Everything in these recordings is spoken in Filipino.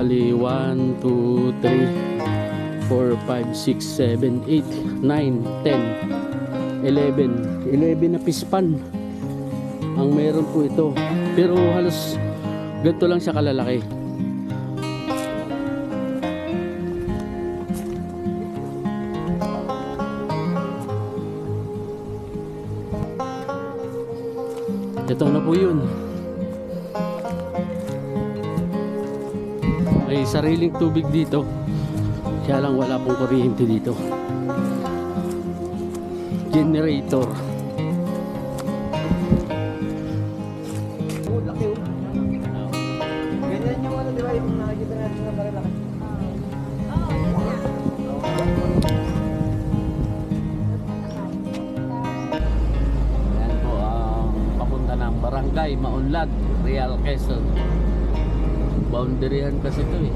Bali 1, 2, 3, 4, 5, 6, 7, 8, 9, 10, 11. 11 na pispan ang meron po ito. Pero halos ganito lang siya kalalaki. Ito na po yun. May sariling tubig dito. Kaya lang wala pong kuryente dito. Generator. Oh, laki oh. Ganyan yung ano, di ba? Yung nakikita natin na malalaki. Yan po ang papunta ng Barangay Maunlad, Real Quezon. Boundaryhan kasi ito eh.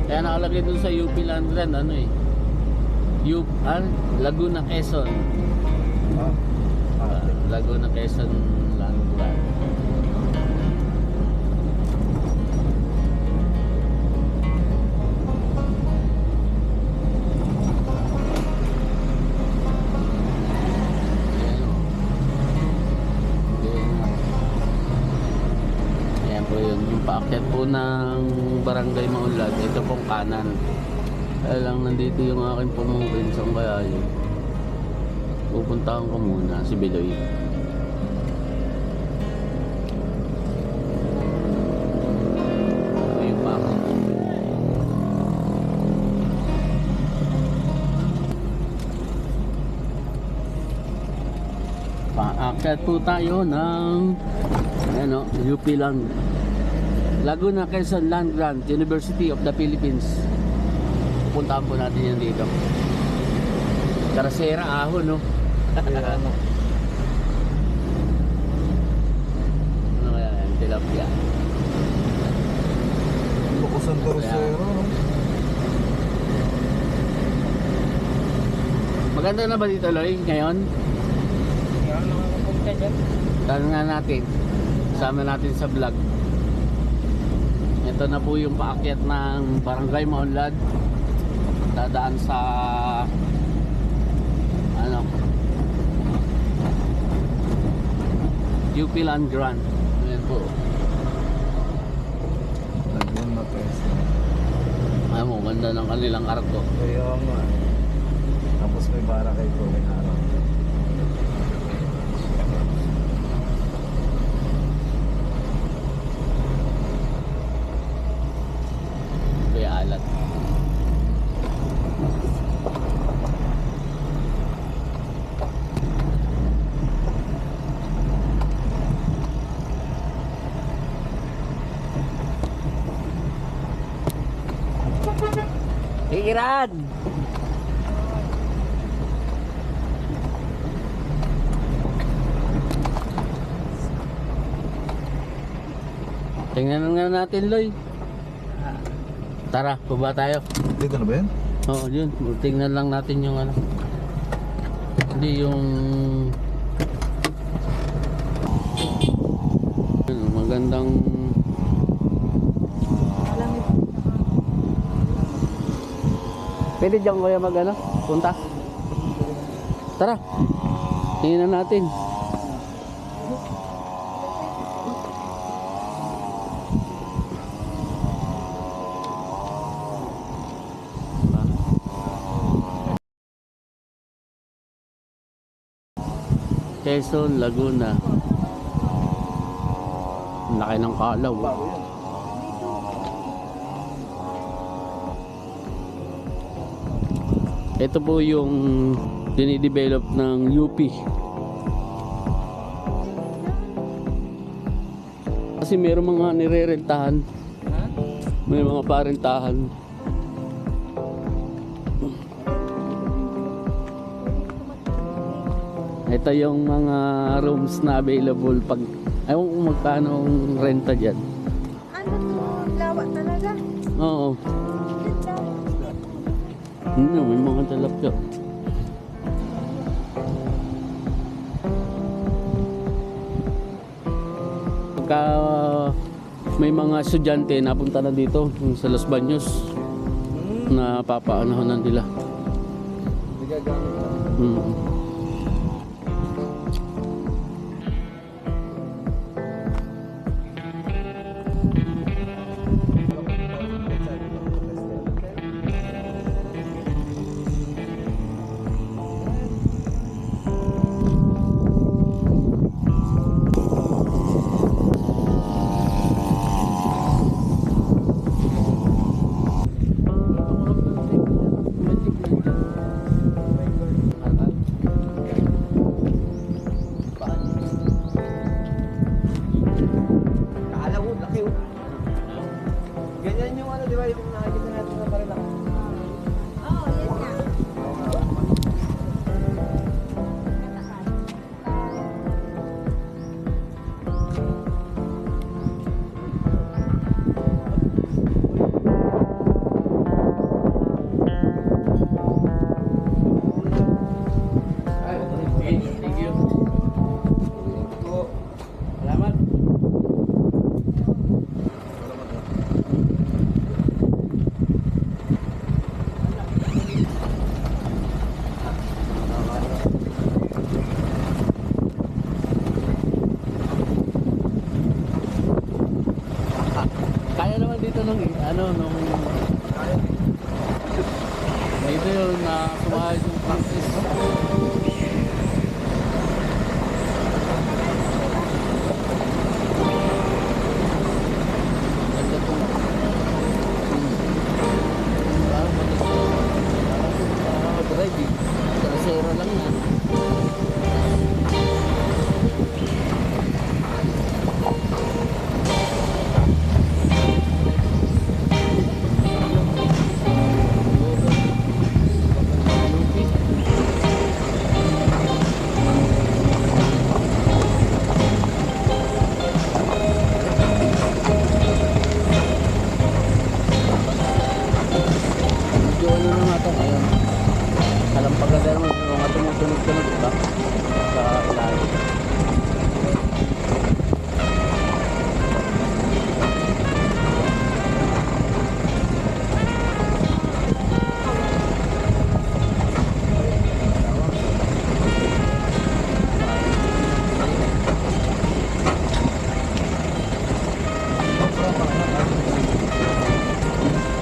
Kaya nakalagay dun sa UP Landran, ano eh, Laguna Quezon. Laguna Quezon Landran. Ayan po yun, yung paakyat po ng Barangay Maunlad. Ito pong kanan. Kaya lang nandito yung aking pumungkin. Saan kaya yun? Pupuntahan ko muna si Biloy. Ito yung paakyat. Paakyat po tayo ng ano, UP Land. Laguna Quezon Land Grant, University of the Philippines. Pupuntahan po natin yan dito. Karasera, ahon, no? Ano kaya yan? Tilapia. Bukusan Torosero, no? Maganda na ba dito, Loy, ngayon? Yan, nakakapunta dyan. Tanong nga natin. Sama natin sa vlog. Ito na po yung paakyat ng Barangay Maunlad. Dadaan sa ano, UP Land Grant. Ayan po. Lagyan na peso. Ay mo, ganda ng kanilang arko. Kaya nga. Tapos may bara kay may harap. Kaya alat. Iran! Tingnan nga natin, Loy. Tara, baba tayo. Dito na ba yan? Oo, yun. Tingnan lang natin yung ano. Hindi yung magandang pwede dyan kuya mag ano, punta. Tara, tingnan natin. Quezon, Laguna. Ang laki ng kalaw. Bago yan. Ito po yung dinidevelop ng UP. Kasi mayroong mga nirerentahan. May mga parentahan. Ito yung mga rooms na available pag ayaw kung magkano ang renta dyan. Ano to? Lawa talaga. Oo. Ganda. May mga talapya. Pagka may mga estudyante napunta na dito yung sa Los Baños na papaanahonan nila. Nagagamit na. Mm. Kala ko, laki oh. Ganyan yung ano, di ba? Yung nakikita natin na parang Oo, yan nga. Thank you. Salamat. Kaya naman dito nung nung ito yun na sumahid yung practice. Ganda po. Parang drive eh. Trasero lang yan. Medyo ano na nga ito ngayon. Kalampagan tayo naman yung mga tumutunog-tunog diba? Sa ilalim.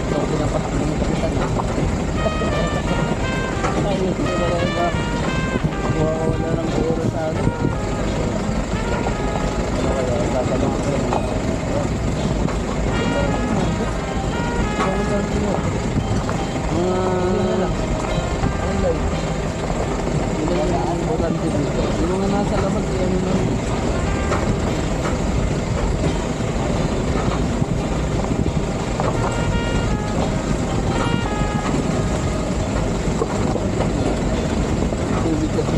So, pinapatak mo ng kapitan na. Ayun, wala. Wala ng oras sa ano. Kaya, sasalong ako rin. Yung mga nasa labas, yan yun lang. Tubig kasi.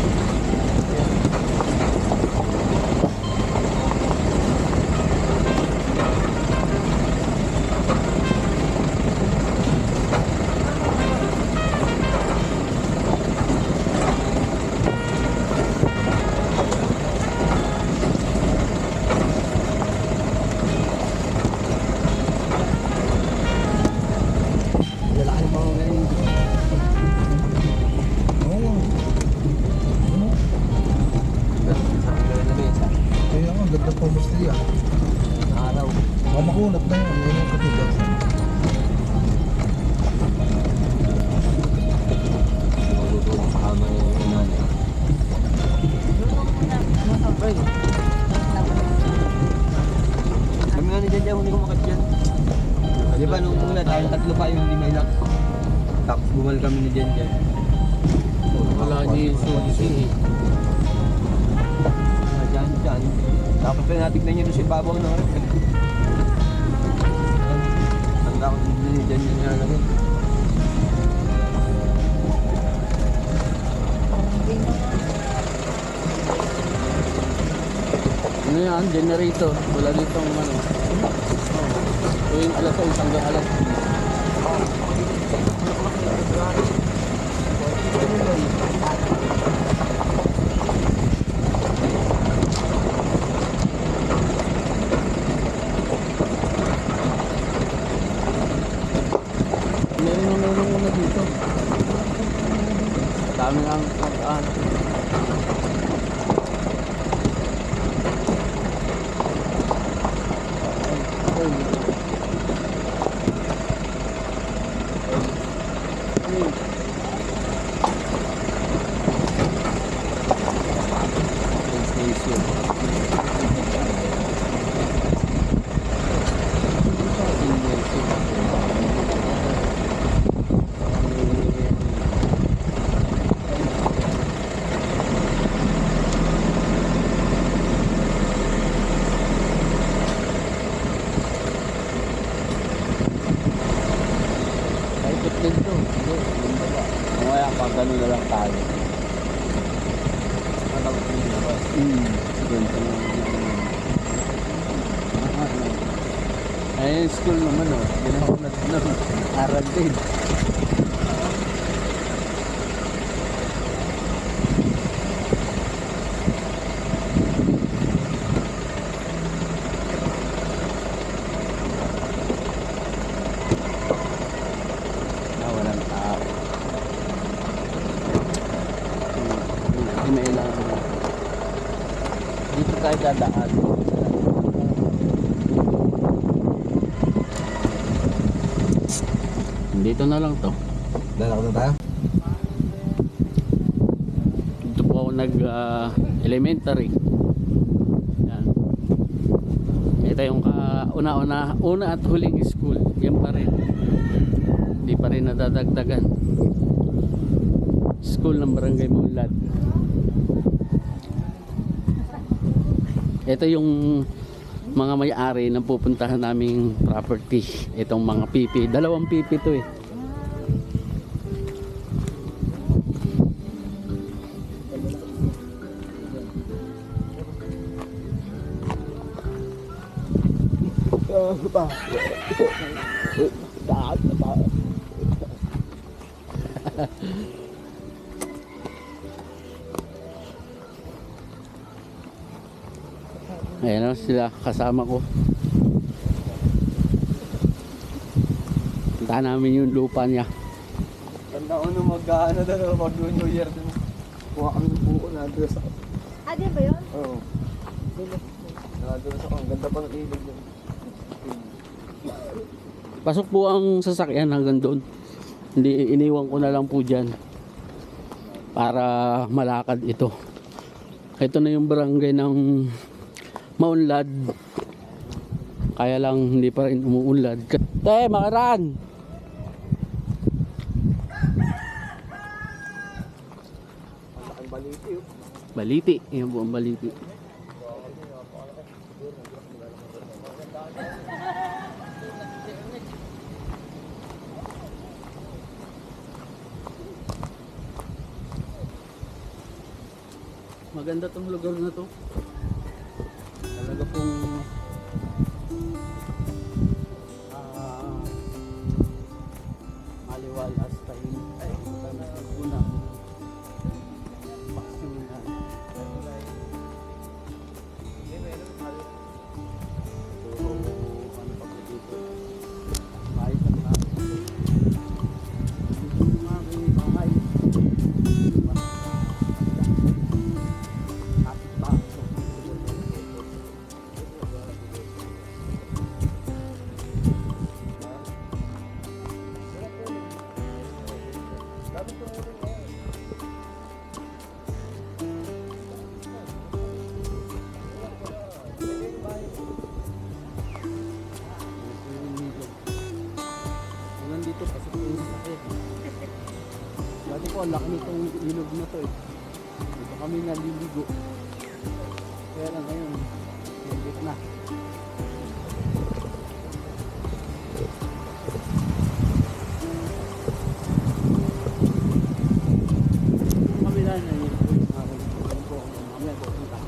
Lalaki ng mga ngayon. Kaya nga, ganda po mo siya. Araw. Makunat na yun. Yun yung katigas. Magutulong sa kama yung nanay. Kami nga ni Jan Jan, hindi ko makat dyan. Di ba nung una, tayong tatlo pa yung hindi may lock. Tapos bumal kami ni Jan Jan. Wala niya yung susi eh. Jan Jan. Tapos natignan niyo doon si Babaw ng harap. Tanda ko din ni Jan Jan nga namin. Ano yan? Generator. Wala dito ang ano. Tuwing alas 6 hanggang alas 10. Dami lang. Ikot din to. Mamaya pag gano'n na lang tayo. Ayun, school naman oh. Hindi na ako nag-aral din. Walang tao. May lang. Dito tayo dadaan. Dito na lang to. Lalakad na tayo? Dito po ako nag-elementary. Yan. Ito yung una at huling school. Yan pa rin. Hindi pa rin nadadagdagan. School ng Barangay Maunlad. Ito yung mga may-ari ng pupuntahan naming property. Itong mga pipi. Dalawang pipi to eh. Ayan o sila kasama ko. Punta namin yung lupa niya. Tanda ko nung mag-ano na mag-New Year din. Kuha kami ng buko na address ako. Ah, di ba yun? Oo. Na-address ako. Ang ganda pa ng ilog yun. Pasok po ang sasakyan hanggang doon. Hindi, iniwan ko na lang po dyan para malakad ito. Ito na yung barangay ng Maunlad. Kaya lang hindi pa rin umuunlad. Te, makaran! Ang baliti yun. Baliti. Yan po ang baliti. Maganda tong lugar na to. Talaga pong maliwalas tayo. Ay, una. Paksinan. So, ano pa po dito? Ayos ang lahat. Dito yung mga bahay. Dito pasok po yung sakit. Dati po ang laki nitong ilog na to eh. Dito kami naliligo. Kaya lang ngayon, nandit na. Yung kabila na yun po yung aking po. Mamaya po punta.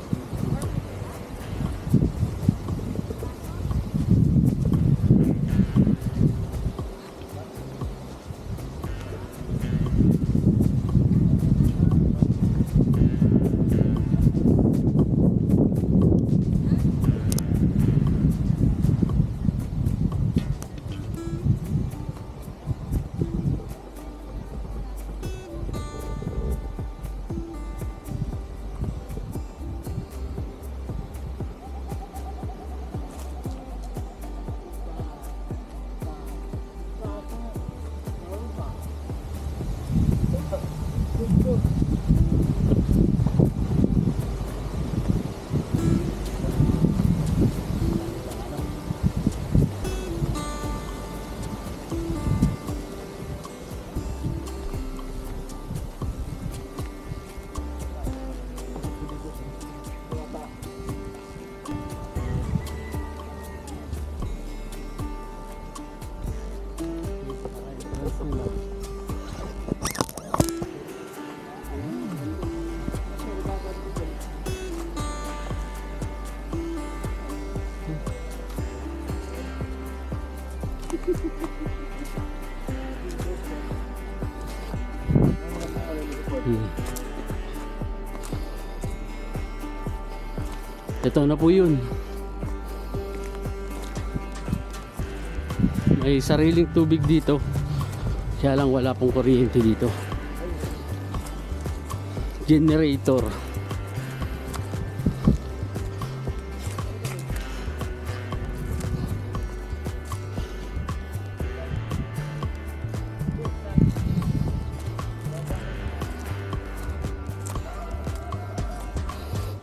Ito na po yun. May sariling tubig dito. Kaya lang wala pong kuryente dito. Generator.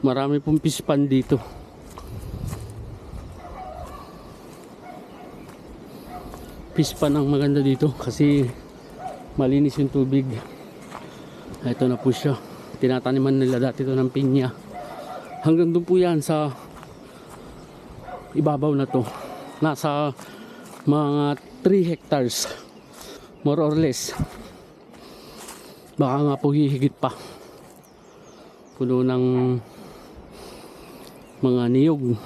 Marami pong pispan dito. Pispan ang maganda dito kasi malinis yung tubig. Ito na po siya. Tinataniman nila dati ito ng pinya. Hanggang doon po yan sa ibabaw na to. Nasa mga 3 hectares. More or less. Baka nga po hihigit pa. Puno ng mga niyog.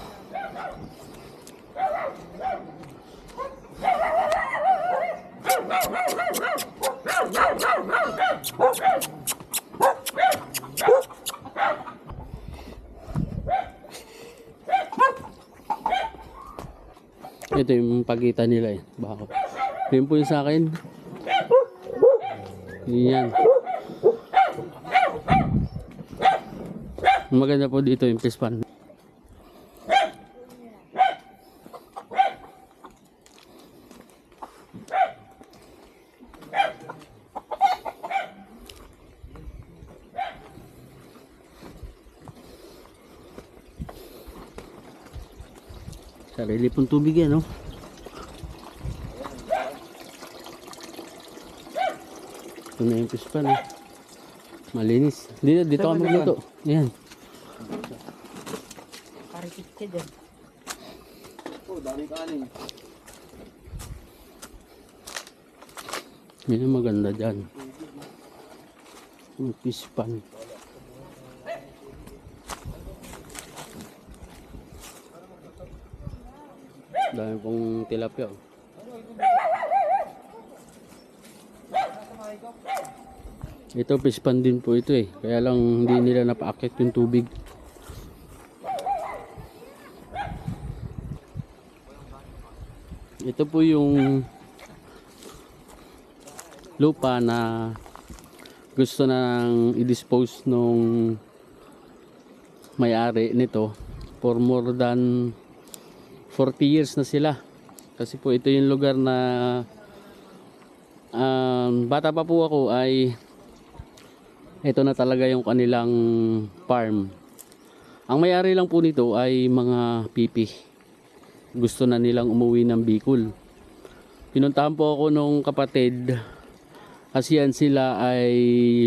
Ito yung pagitan nila eh. Bako. Yun po yung sa akin. Yan. Maganda po dito yung pispan. Sarili pong tubig yan, no? Ito na yung pispan, eh. Malinis. Dito ka magluto. Yan. Parikit ka dyan. Oh, dami kanin. Yan ang maganda dyan. Yung pispan. Dami pong tilapia. Ito pispan din po ito eh. Kaya lang hindi nila napaakit yung tubig. Ito po yung lupa na gusto nang i-dispose nung may-ari nito for more than 40 years na sila. Kasi po ito yung lugar na bata pa po ako ay ito na talaga yung kanilang farm. Ang may-ari lang po nito ay mga pipi. Gusto na nilang umuwi ng Bicol. Pinuntahan po ako nung kapatid kasi yan sila ay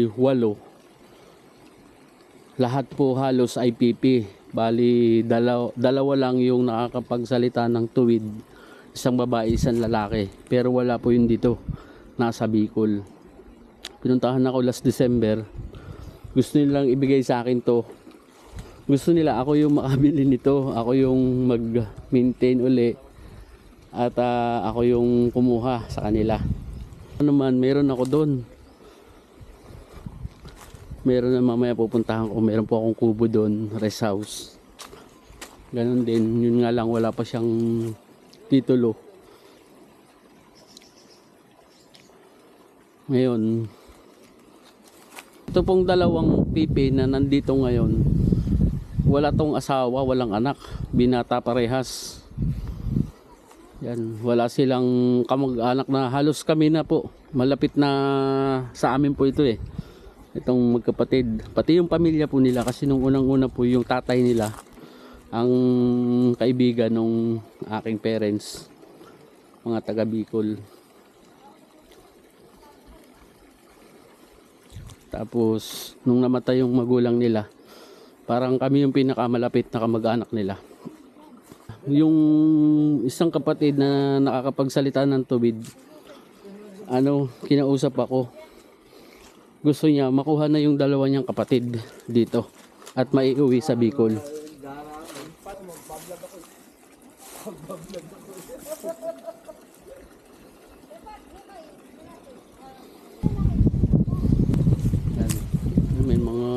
8. Lahat po halos ay pipi. Bali dalawa lang yung nakakapagsalita ng tuwid. Isang babae, isang lalaki. Pero wala po yun dito. Nasa Bicol. Pinuntahan ako last December. Gusto nilang ibigay sa akin to. Gusto nila ako yung makabili nito. Ako yung mag-maintain uli. At ako yung kumuha sa kanila. Ano naman, meron ako doon. Meron na mamaya pupuntahan ko. Meron po akong kubo doon, rest house. Ganon din. Yun nga lang, wala pa siyang titulo. Ngayon, ito pong dalawang pipi na nandito ngayon, wala tong asawa, walang anak. Binata parehas. Yan, wala silang kamag-anak na halos kami na po. Malapit na sa amin po ito eh. Itong magkapatid, pati yung pamilya po nila kasi nung unang-una po yung tatay nila ang kaibigan nung aking parents, mga taga Bicol. Tapos nung namatay yung magulang nila, parang kami yung pinakamalapit na kamag-anak nila. Yung isang kapatid na nakakapagsalita ng tuwid, kinausap ako. Gusto niya makuha na yung dalawa niyang kapatid dito at maiuwi sa Bicol. Yan. May mga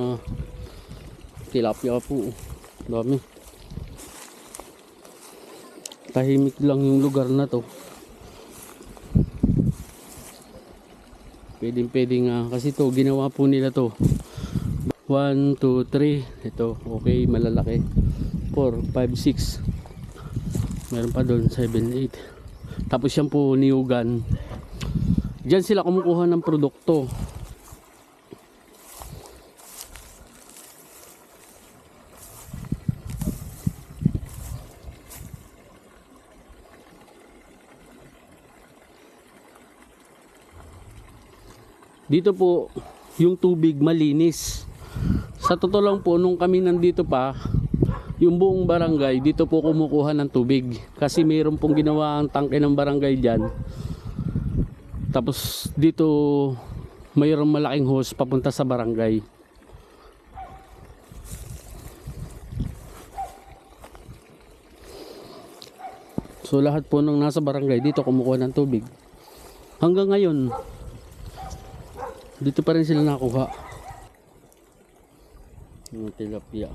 tilapia po. Dami. Tahimik lang yung lugar na to. Pwedeng nga kasi to ginawa po nila to. 1, 2, 3. Ito, okay, malalaki. 4, 5, 6. Meron pa doon 7, 8. Tapos yan po niyugan. Diyan sila kumukuha ng produkto. Dito po yung tubig malinis. Sa totoo lang po nung kami nandito pa, yung buong barangay dito po kumukuha ng tubig kasi mayroon pong ginawa ang tangke ng barangay dyan. Tapos dito mayroong malaking hose papunta sa barangay. So lahat po nung nasa barangay dito kumukuha ng tubig. Hanggang ngayon dito pa rin sila nakuha. Yung tilapia.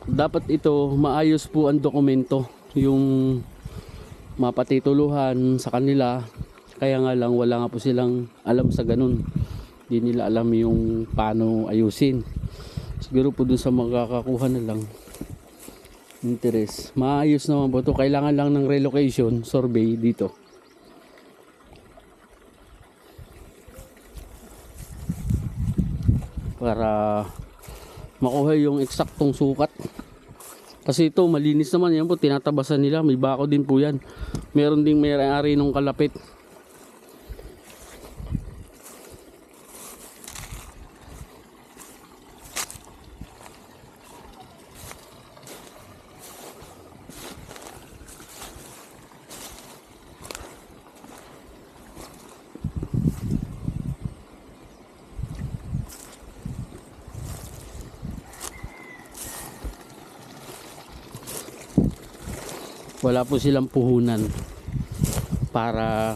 Dapat ito maayos po ang dokumento, yung mapatituluhan sa kanila. Kaya nga lang wala nga po silang alam sa ganun. Hindi nila alam yung paano ayusin. Siguro po dun sa magkakakuha na lang interest. Maayos naman po ito. Kailangan lang ng relocation survey dito. Para makuha yung eksaktong sukat. Kasi ito malinis naman. Yan po tinatabasan nila. May bako din po yan. Meron ding may-ari nung kalapit. Wala po silang puhunan para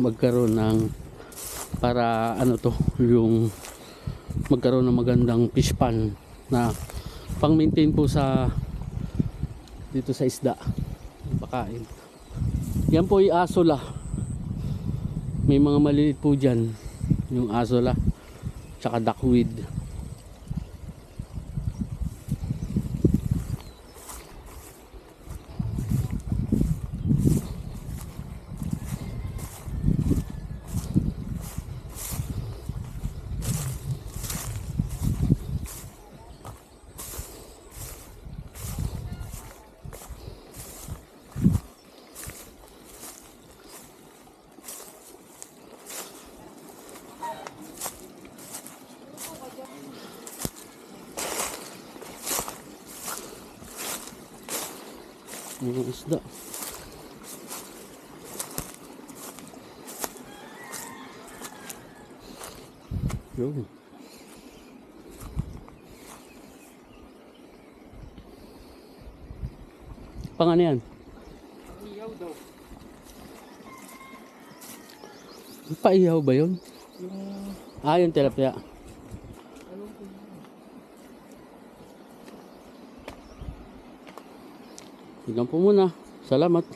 magkaroon ng yung magkaroon ng magandang fish pond na pang maintain po sa dito sa isda pakain. Yan po yung asola, may mga maliliit po dyan, yung asola tsaka duckweed. Mga isda. Yun. Pang ano yan? Iyaw daw. Paihaw ba yun? Yung Yung tilapia. Tignan po muna. Salamat.